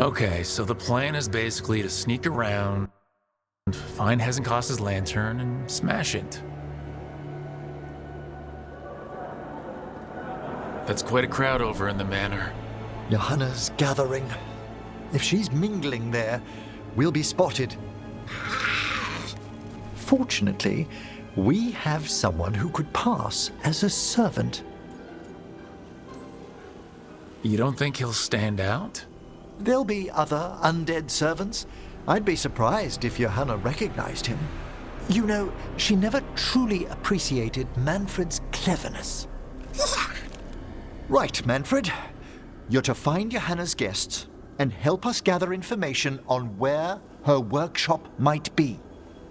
Okay, so the plan is basically to sneak around, find Hezenkos's lantern, and smash it. That's quite a crowd over in the manor. Johanna's gathering. If she's mingling there, we'll be spotted. Fortunately, we have someone who could pass as a servant. You don't think he'll stand out? There'll be other undead servants. I'd be surprised if Johanna recognized him. You know, she never truly appreciated Manfred's cleverness. Right, Manfred. You're to find Johanna's guests and help us gather information on where her workshop might be.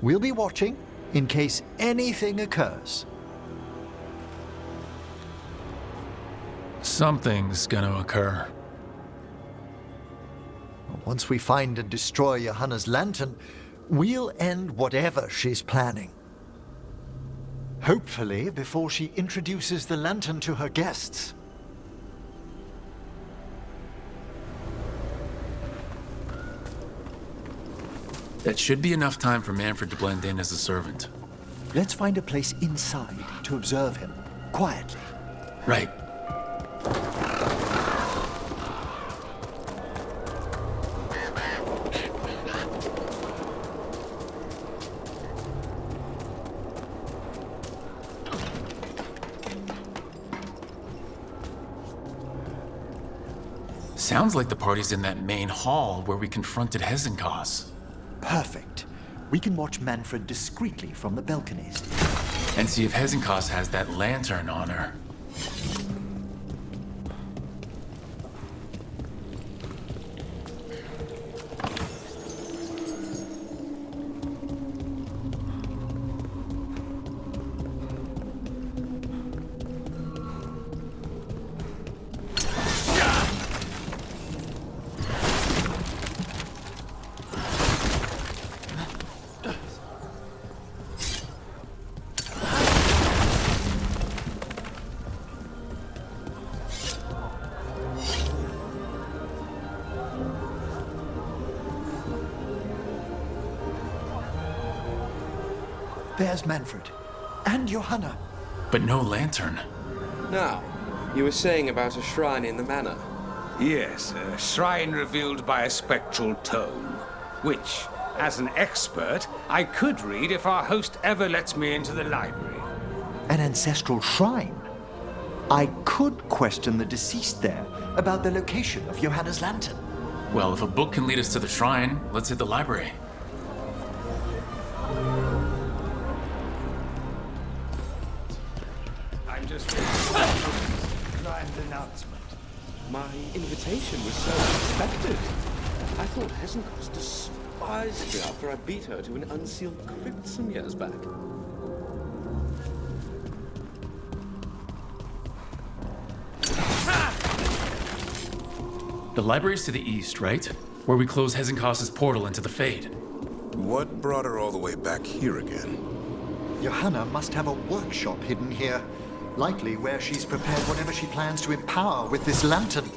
We'll be watching in case anything occurs. Something's gonna occur. Once we find and destroy Johanna's lantern, we'll end whatever she's planning. Hopefully before she introduces the lantern to her guests. That should be enough time for Manfred to blend in as a servant. Let's find a place inside to observe him, quietly. Right. Sounds like the party's in that main hall where we confronted Hezenkos. Perfect. We can watch Manfred discreetly from the balconies. And see if Hezenkos has that lantern on her. There's Manfred. And Johanna. But no lantern. Now, you were saying about a shrine in the manor. Yes, a shrine revealed by a spectral tome, which, as an expert, I could read if our host ever lets me into the library. An ancestral shrine. I could question the deceased there about the location of Johanna's lantern. Well, if a book can lead us to the shrine, let's hit the library. I'm just grand announcement. My invitation was so unexpected. I thought Hezenkos despised me after I beat her to an unsealed crypt some years back. The library's to the east, right? Where we close Hezenkos's portal into the Fade. What brought her all the way back here again? Johanna must have a workshop hidden here. Likely where she's prepared whatever she plans to empower with this lantern.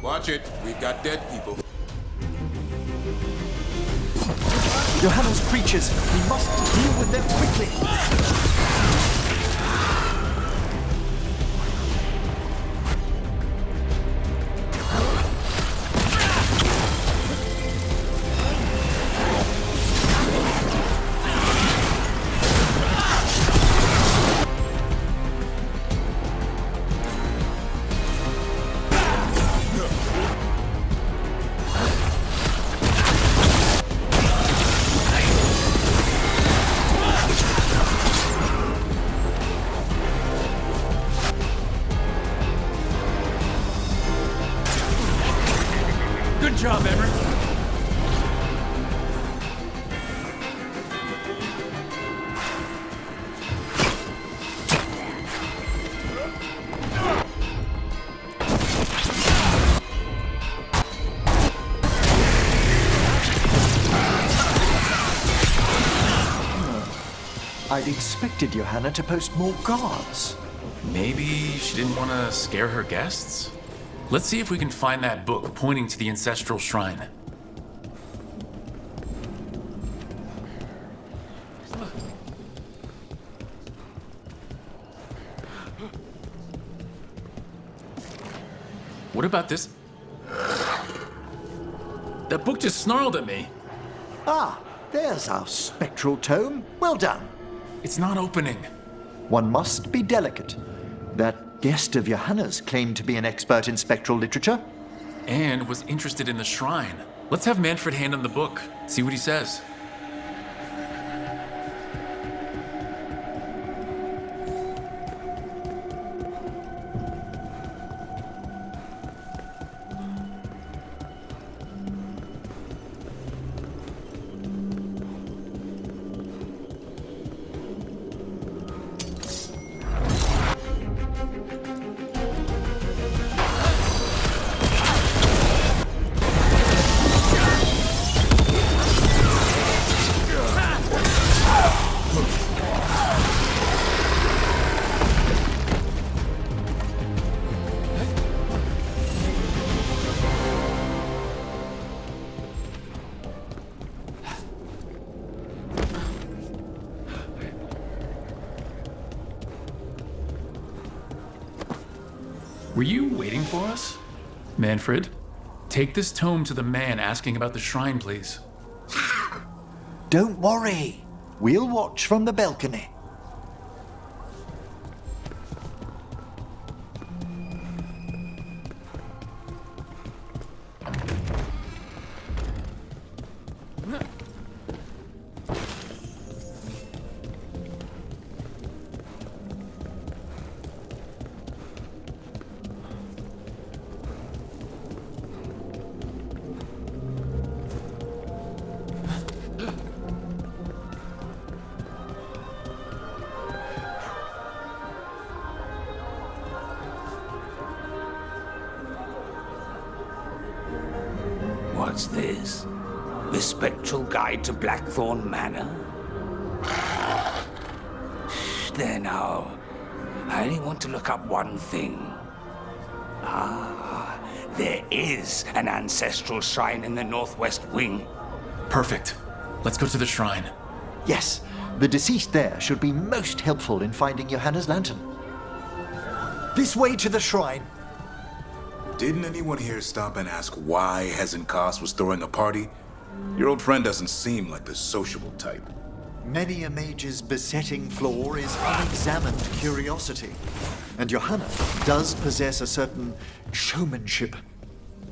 Watch it. We've got dead people. Johanna's creatures. We must deal with them quickly. Good job, Emmer. I'd expected Johanna to post more guards. Maybe she didn't want to scare her guests? Let's see if we can find that book pointing to the ancestral shrine. What about this? That book just snarled at me. Ah, there's our spectral tome. Well done. It's not opening. One must be delicate. That guest of Johanna's claimed to be an expert in spectral literature. And was interested in the shrine. Let's have Manfred hand him the book, see what he says. Were you waiting for us? Manfred, take this tome to the man asking about the shrine, please. Don't worry. We'll watch from the balcony. What's this? The Spectral Guide to Blackthorn Manor? There now. I only want to look up one thing. Ah, there is an ancestral shrine in the northwest wing. Perfect. Let's go to the shrine. Yes, the deceased there should be most helpful in finding Johanna's lantern. This way to the shrine. Didn't anyone here stop and ask why Hezenkos was throwing a party? Your old friend doesn't seem like the sociable type. Many a mage's besetting flaw is unexamined curiosity. And Johanna does possess a certain showmanship.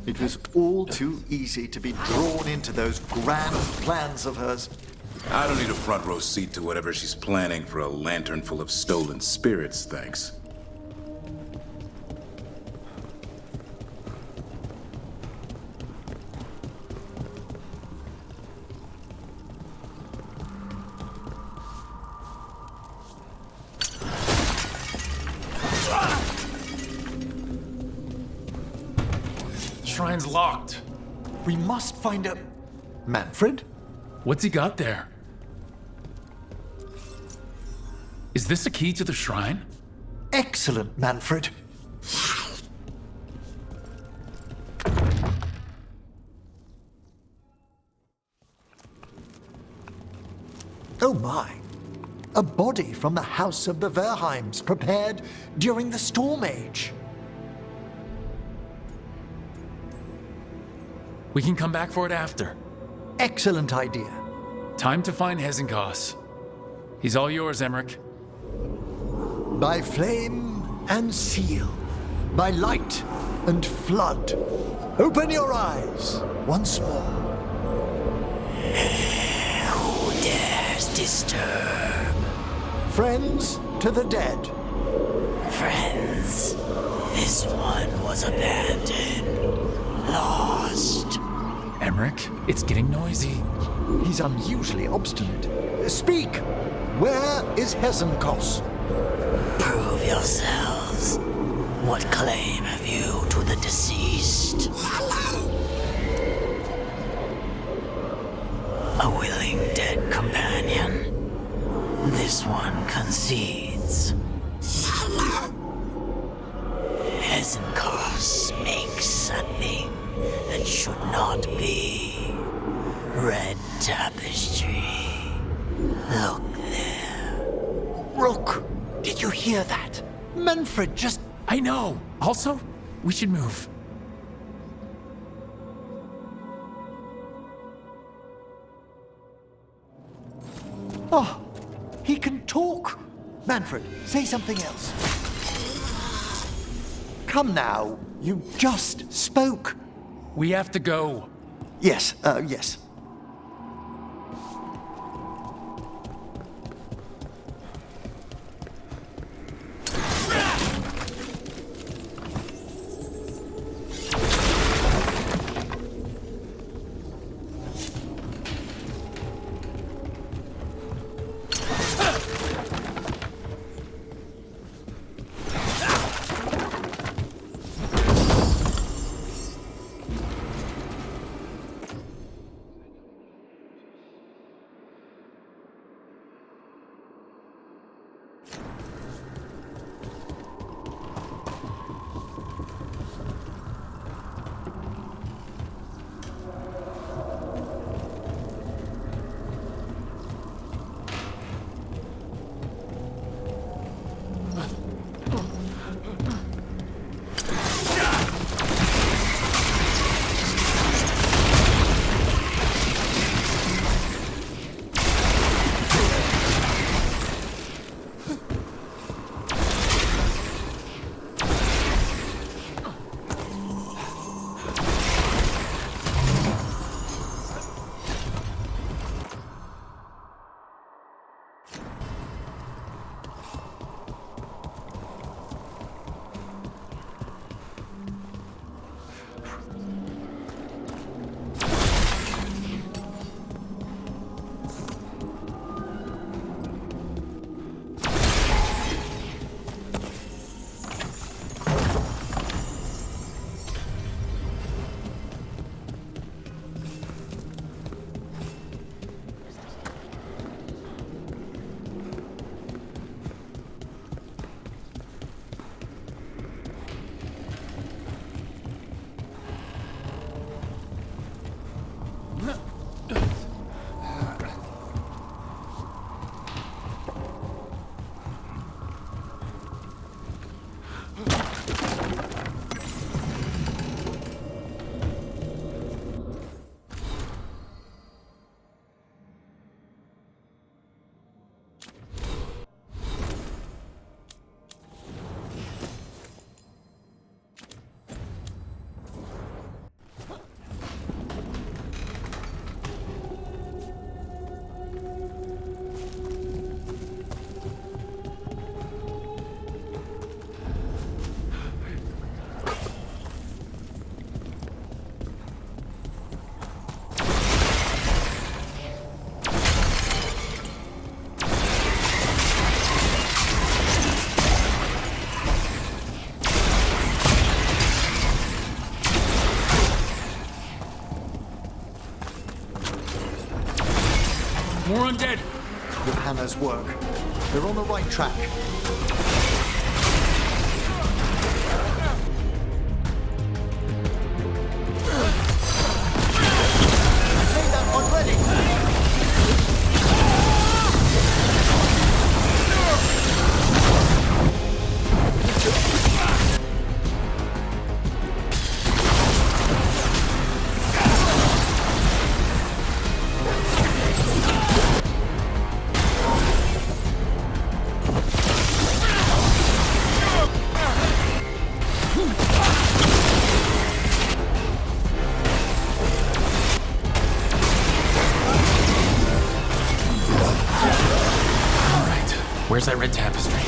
It was all too easy to be drawn into those grand plans of hers. I don't need a front row seat to whatever she's planning for a lantern full of stolen spirits, thanks. Shrine's locked. We must find a... Manfred? What's he got there? Is this a key to the shrine? Excellent, Manfred. Oh my. A body from the house of the Verheims, prepared during the Storm Age. We can come back for it after. Excellent idea. Time to find Hezenkos. He's all yours, Emmerich. By flame and seal, by light and flood, open your eyes once more. Who dares disturb? Friends to the dead. Friends, this one was abandoned, lost. Emmerich, it's getting noisy. He's unusually obstinate. Speak! Where is Hezenkos? Prove yourselves. What claim have you to the deceased? A willing dead companion. This one it should not be. Red tapestry. Look there. Rook, did you hear that? Manfred just... I know. Also, we should move. Oh, he can talk. Manfred, say something else. Come now, you just spoke. We have to go. Yes, yes. More undead. Johanna's work. They're on the right track. I made that one ready. Where's that red tapestry?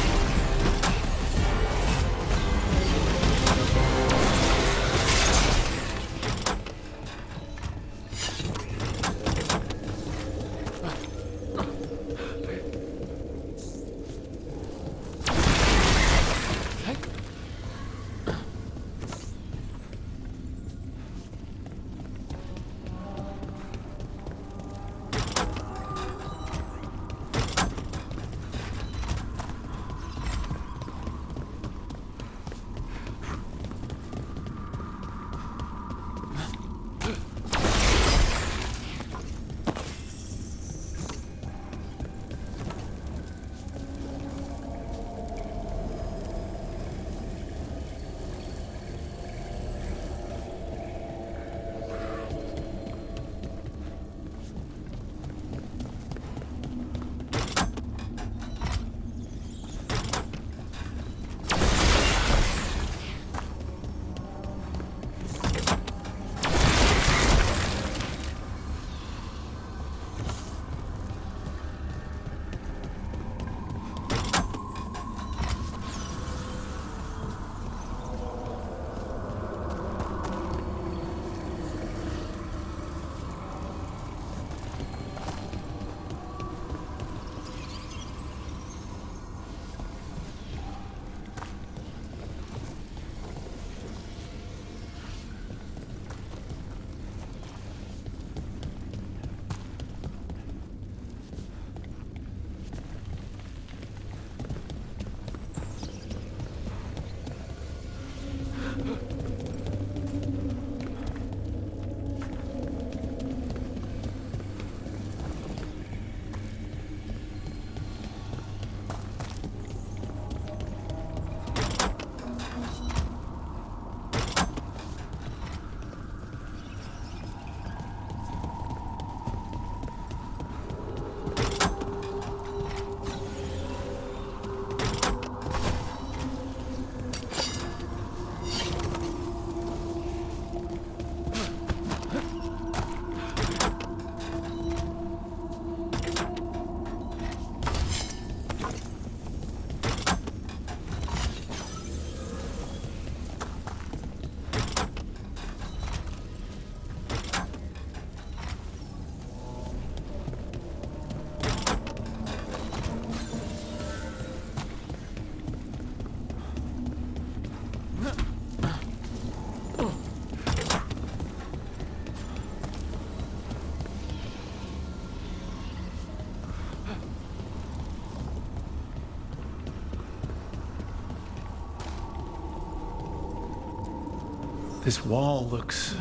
This wall looks...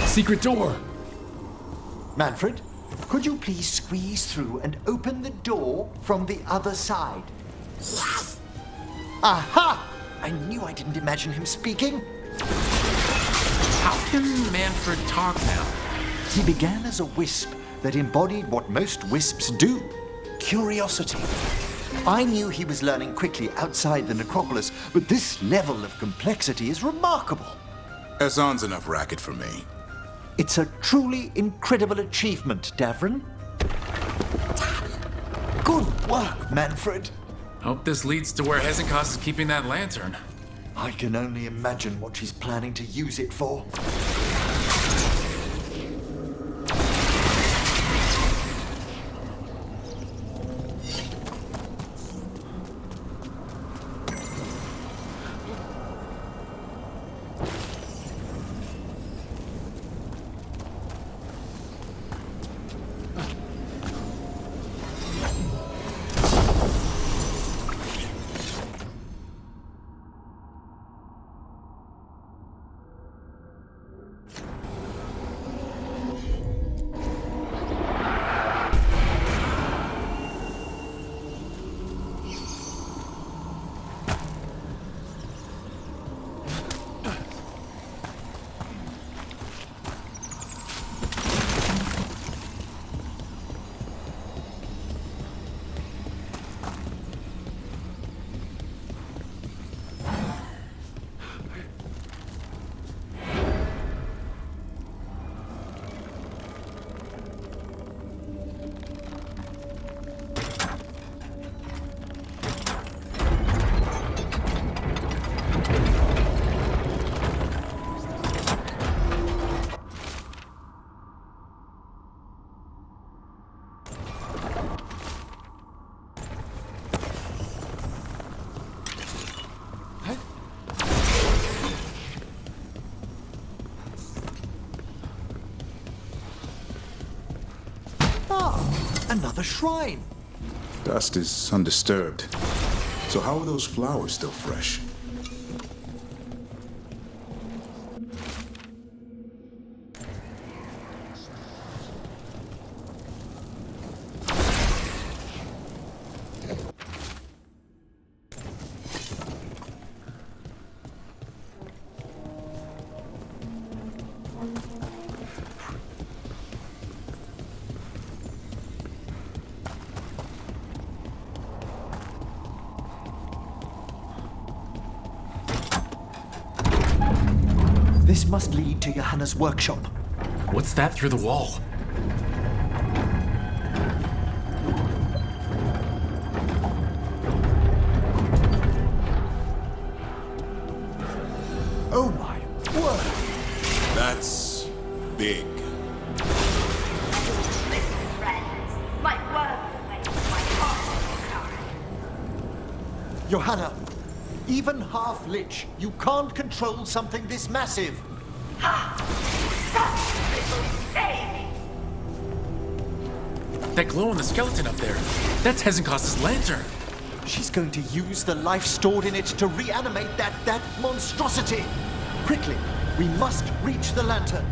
Secret door! Manfred, could you please squeeze through and open the door from the other side? Yes! Aha! I knew I didn't imagine him speaking. How can Manfred talk now? He began as a wisp that embodied what most wisps do: curiosity. I knew he was learning quickly outside the necropolis, but this level of complexity is remarkable. Hassan's enough racket for me. It's a truly incredible achievement, Davrin. Good work, Manfred. Hope this leads to where Hezenkos is keeping that lantern. I can only imagine what she's planning to use it for. Another shrine. Dust is undisturbed. So how are those flowers still fresh? This must lead to Johanna's workshop. What's that through the wall? Oh my word! That's big. Listen, friends. My word will make my heart cry. Johanna, even half-lich, you can't control something this massive. That glow on the skeleton up there. That's Hezenkos' lantern. She's going to use the life stored in it to reanimate that monstrosity. Quickly, we must reach the lantern.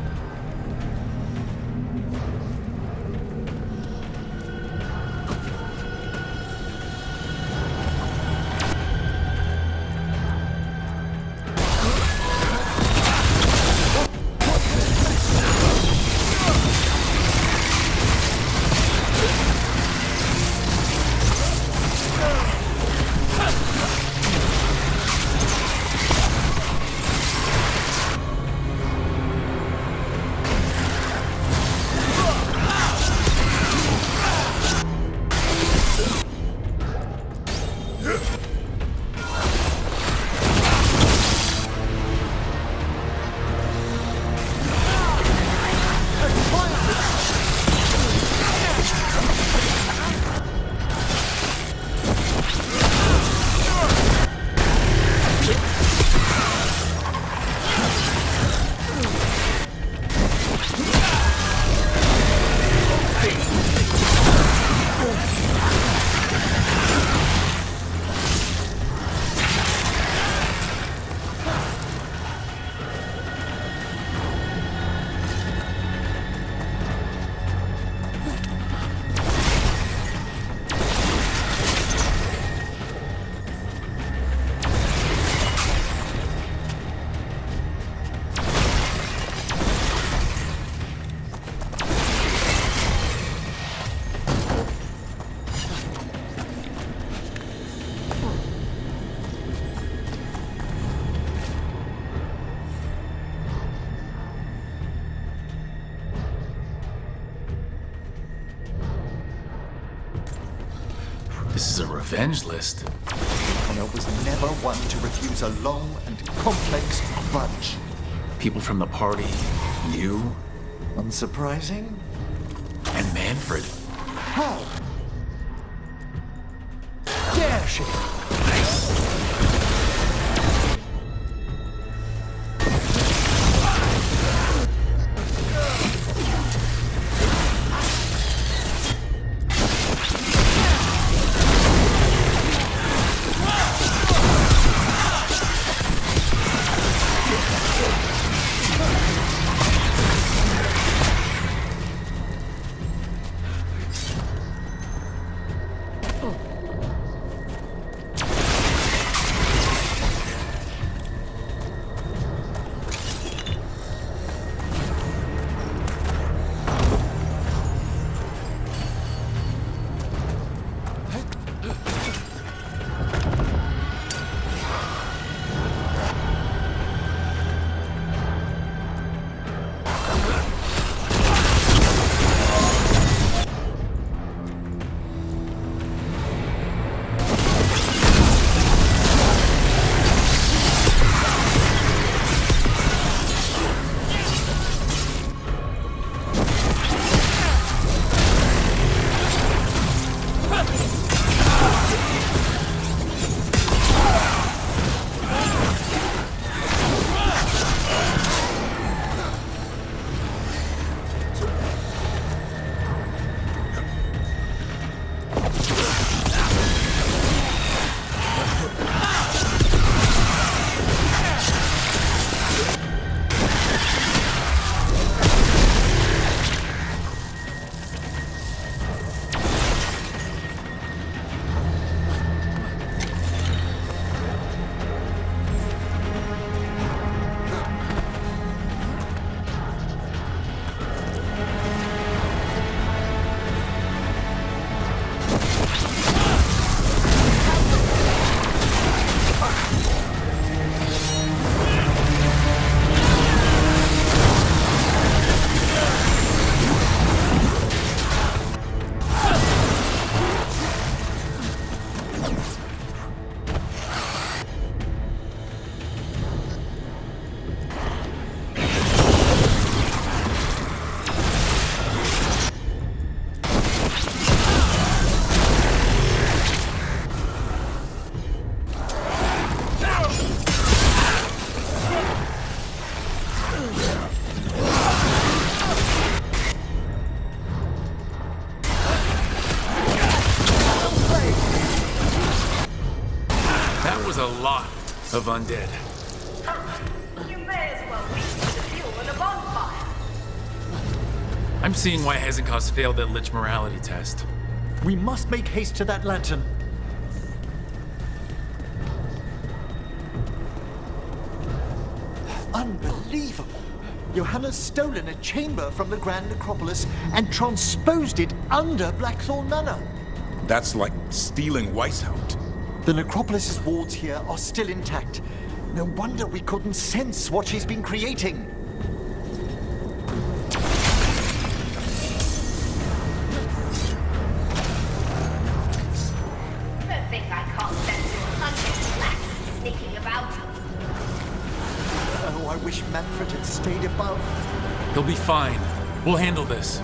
This is a revenge list. Connor was never one to refuse a long and complex grudge. People from the party, you, Unsurprising? and Manfred. How dare she? A lot of undead. You may as well reach for the fuel in a bonfire. I'm seeing why Hezekiah failed that Lich morality test. We must make haste to that lantern. Unbelievable! Johanna's stolen a chamber from the Grand Necropolis and transposed it under Blackthorn Manor. That's like stealing Weishaupt. The Necropolis's wards here are still intact. No wonder we couldn't sense what she's been creating. Don't think I can't sense your hundred blacks sneaking about. Oh, I wish Manfred had stayed above. He'll be fine. We'll handle this.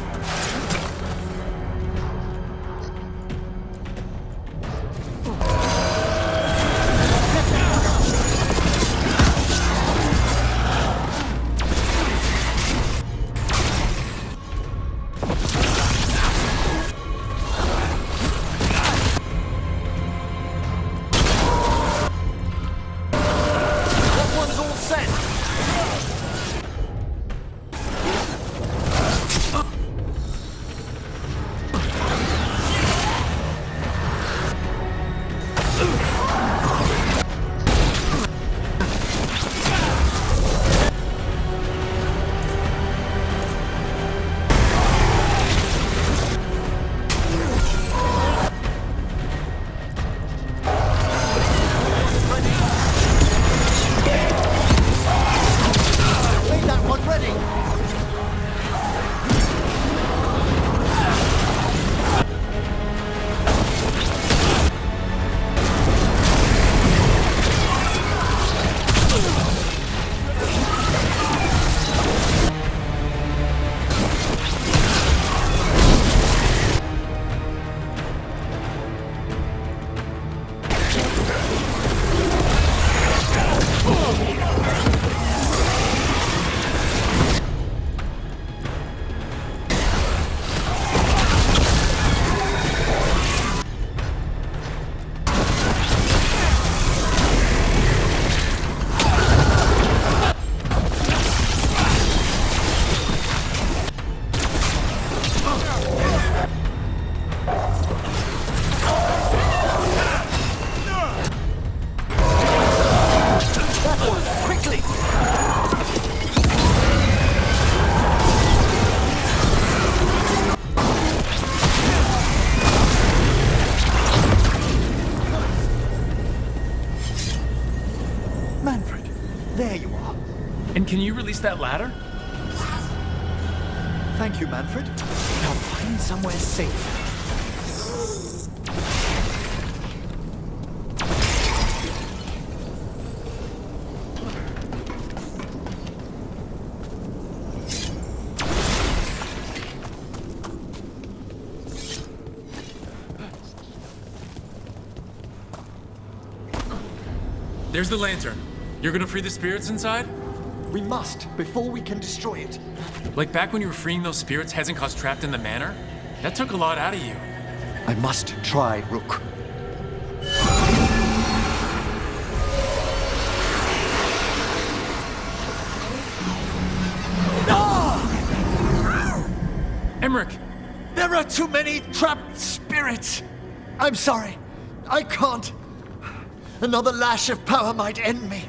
Can you release that ladder? Thank you, Manfred. Now find somewhere safe. There's the lantern. You're gonna free the spirits inside? We must, before we can destroy it. Like back when you were freeing those spirits Hezenkost trapped in the manor? That took a lot out of you. I must try, Rook. Emmerich! There are too many trapped spirits! I'm sorry. I can't. Another lash of power might end me.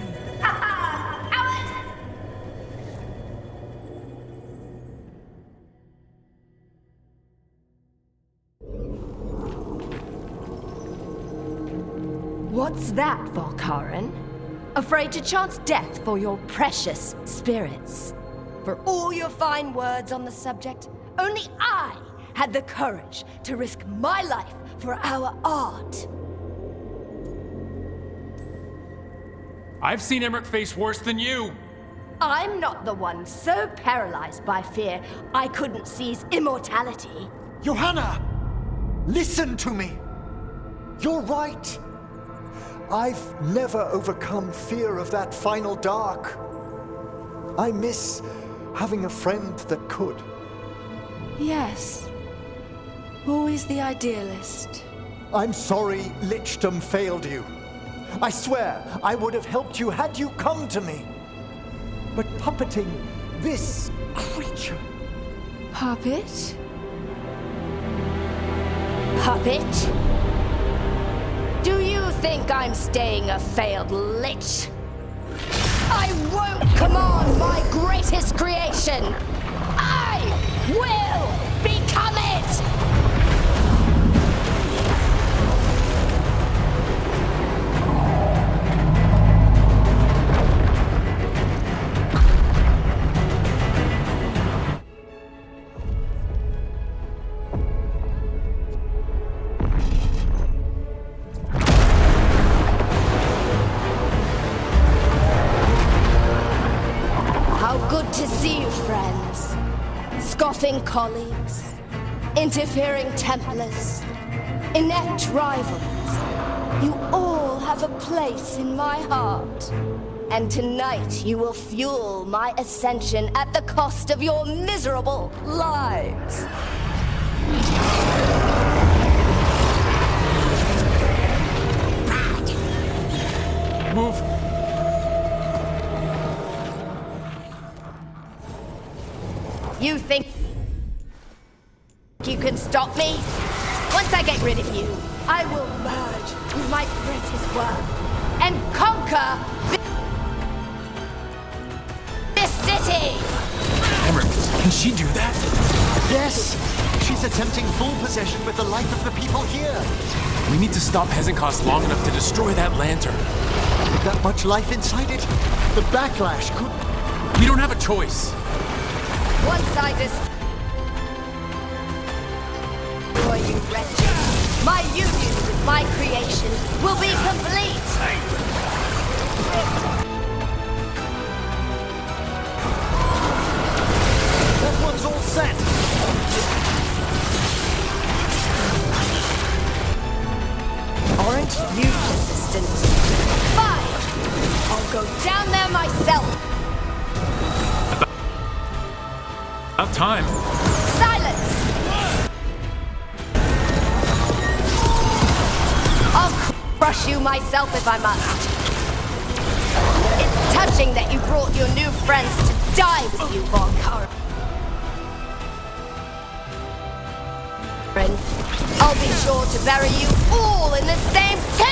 What's that, Volkaren? Afraid to chance death for your precious spirits? For all your fine words on the subject, only I had the courage to risk my life for our art. I've seen Emmerich face worse than you! I'm not the one so paralyzed by fear I couldn't seize immortality. Johanna! Listen to me! You're right! I've never overcome fear of that final dark. I miss having a friend that could. Yes. Always the idealist. I'm sorry Lichdom failed you. I swear I would have helped you had you come to me. But puppeting this creature... Puppet? Puppet? Do you think I'm staying a failed lich? I won't command my greatest creation! I will become it! To see you, friends. Scoffing colleagues, interfering Templars, inept rivals. You all have a place in my heart. And tonight you will fuel my ascension at the cost of your miserable lives. Move! You think you can stop me? Once I get rid of you, I will merge with my greatest work and conquer this city! Emmerich, can she do that? Yes! She's attempting full possession with the life of the people here. We need to stop Hezenkost long enough to destroy that lantern. With that much life inside it, the backlash could... We don't have a choice. Once I destroy you, wretched, my union with my creation will be complete! That one's all set! Aren't you persistent? Fine! I'll go down there myself! About time. Silence! I'll crush you myself if I must. It's touching that you brought your new friends to die with you, Volkaren. I'll be sure to bury you all in the same tomb!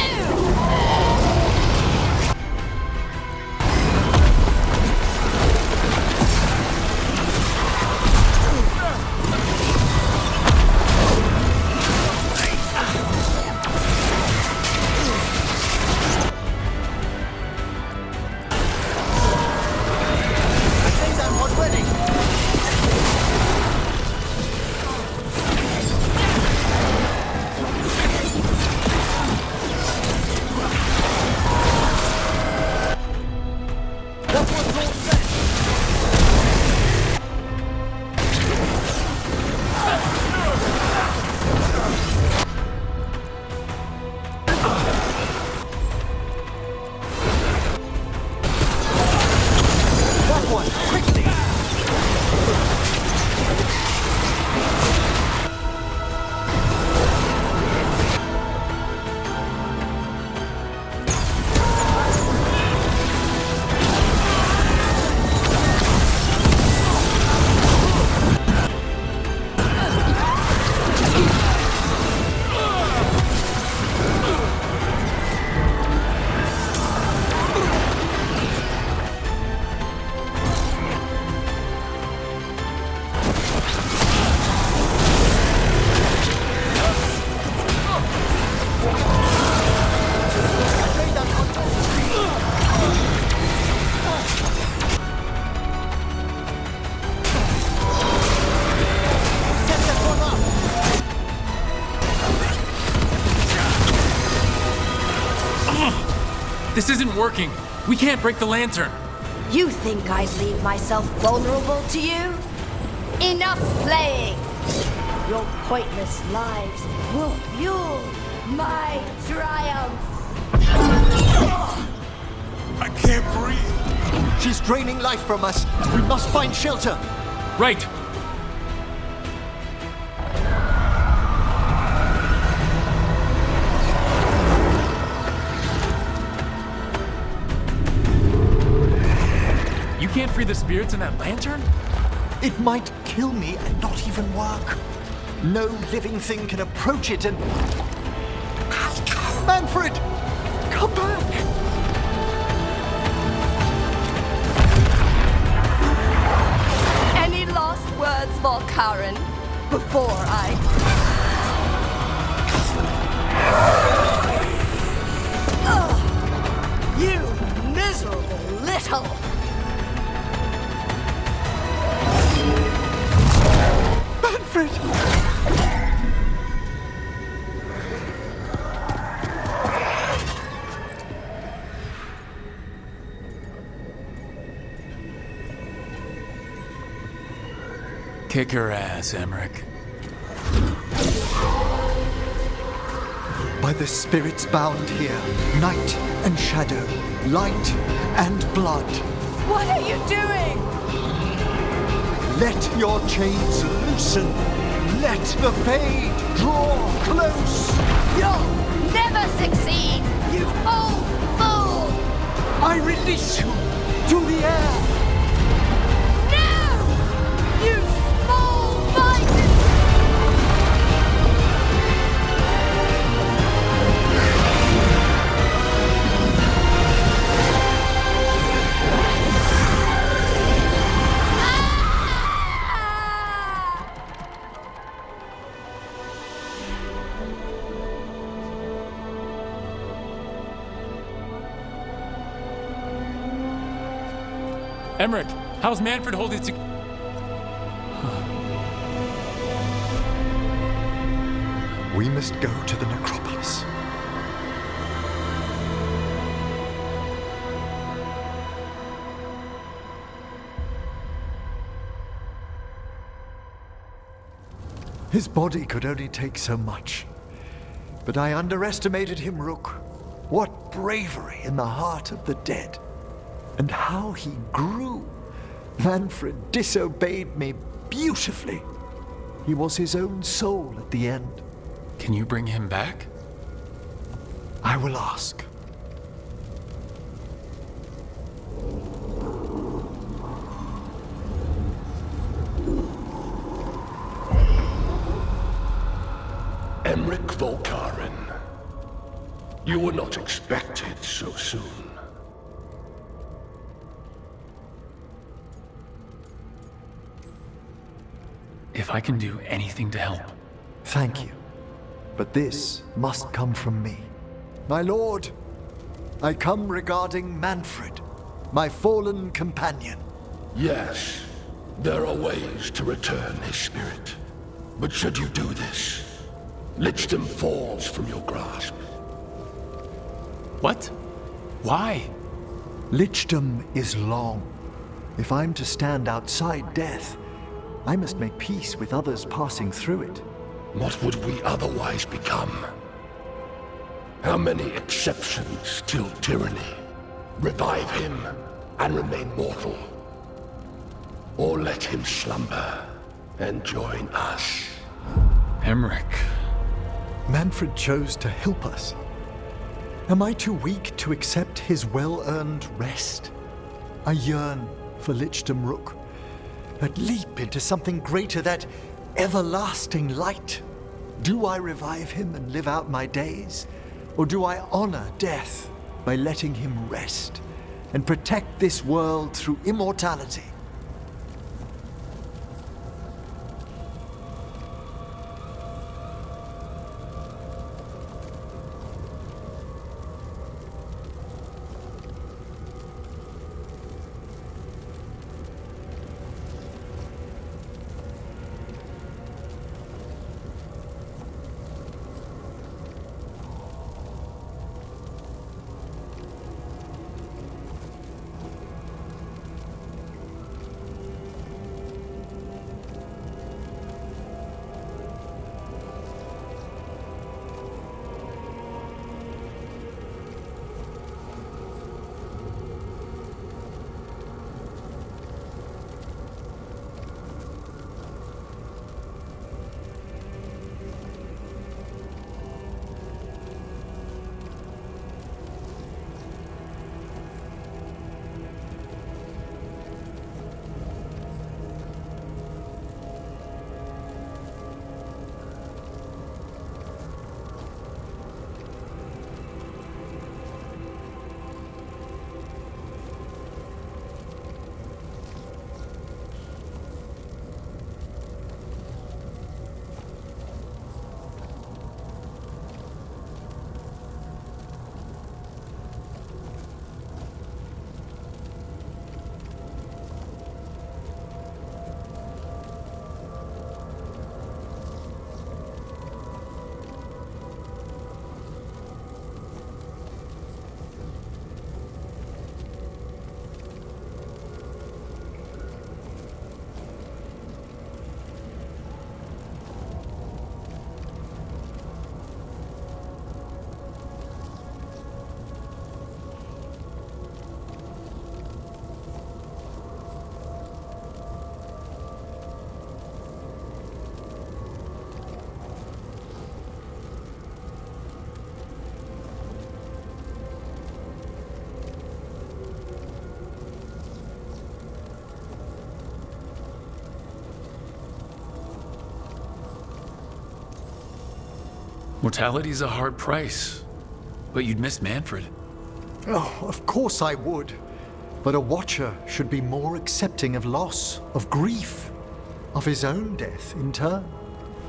This isn't working. We can't break the lantern. You think I'd leave myself vulnerable to you? Enough playing! Your pointless lives will fuel my triumph! I can't breathe. She's draining life from us. We must find shelter. Right. You can't free the spirits in that lantern? It might kill me and not even work. No living thing can approach it and... Manfred! Come back! Any last words for Karen before I... Ugh, you miserable little... Manfred! Kick her ass, Emmerich. By the spirits bound here, night and shadow, light and blood. What are you doing? Let your chains loosen. Let the fade draw close. You'll never succeed, you old fool! I release you to the air. No! You small-minded... Emmerich, how's Manfred holding to... We must go to the necropolis. His body could only take so much. But I underestimated him, Rook. What bravery in the heart of the dead. And how he grew. Manfred disobeyed me beautifully. He was his own soul at the end. Can you bring him back? I will ask. Emmerich Volkaren. You were not expected so soon. If I can do anything to help. Thank you. But this must come from me. My lord, I come regarding Manfred, my fallen companion. Yes, there are ways to return his spirit. But should you do this, Lichdom falls from your grasp. What? Why? Lichdom is long. If I'm to stand outside death, I must make peace with others passing through it. What would we otherwise become? How many exceptions till tyranny? Revive him and remain mortal. Or let him slumber and join us. Emmerich. Manfred chose to help us. Am I too weak to accept his well-earned rest? I yearn for Lichdom Rook. That leap into something greater, that everlasting light. Do I revive him and live out my days? Or do I honor death by letting him rest and protect this world through immortality? Mortality's a hard price, but you'd miss Manfred. Oh, of course I would. But a Watcher should be more accepting of loss, of grief, of his own death in turn.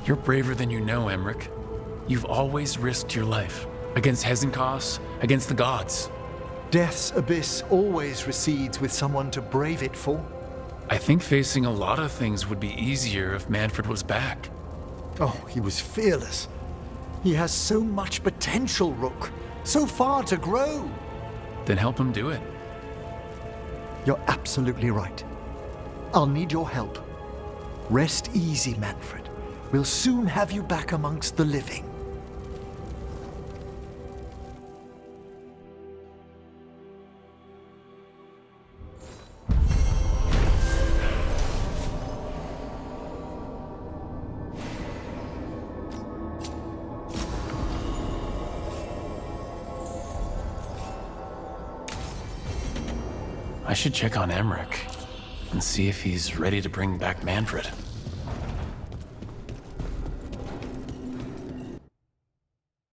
You're braver than you know, Emmerich. You've always risked your life. Against Hezenkos, against the gods. Death's abyss always recedes with someone to brave it for. I think facing a lot of things would be easier if Manfred was back. Oh, he was fearless. He has so much potential, Rook. So far to grow. Then help him do it. You're absolutely right. I'll need your help. Rest easy, Manfred. We'll soon have you back amongst the living. I should check on Emmerich and see if he's ready to bring back Manfred.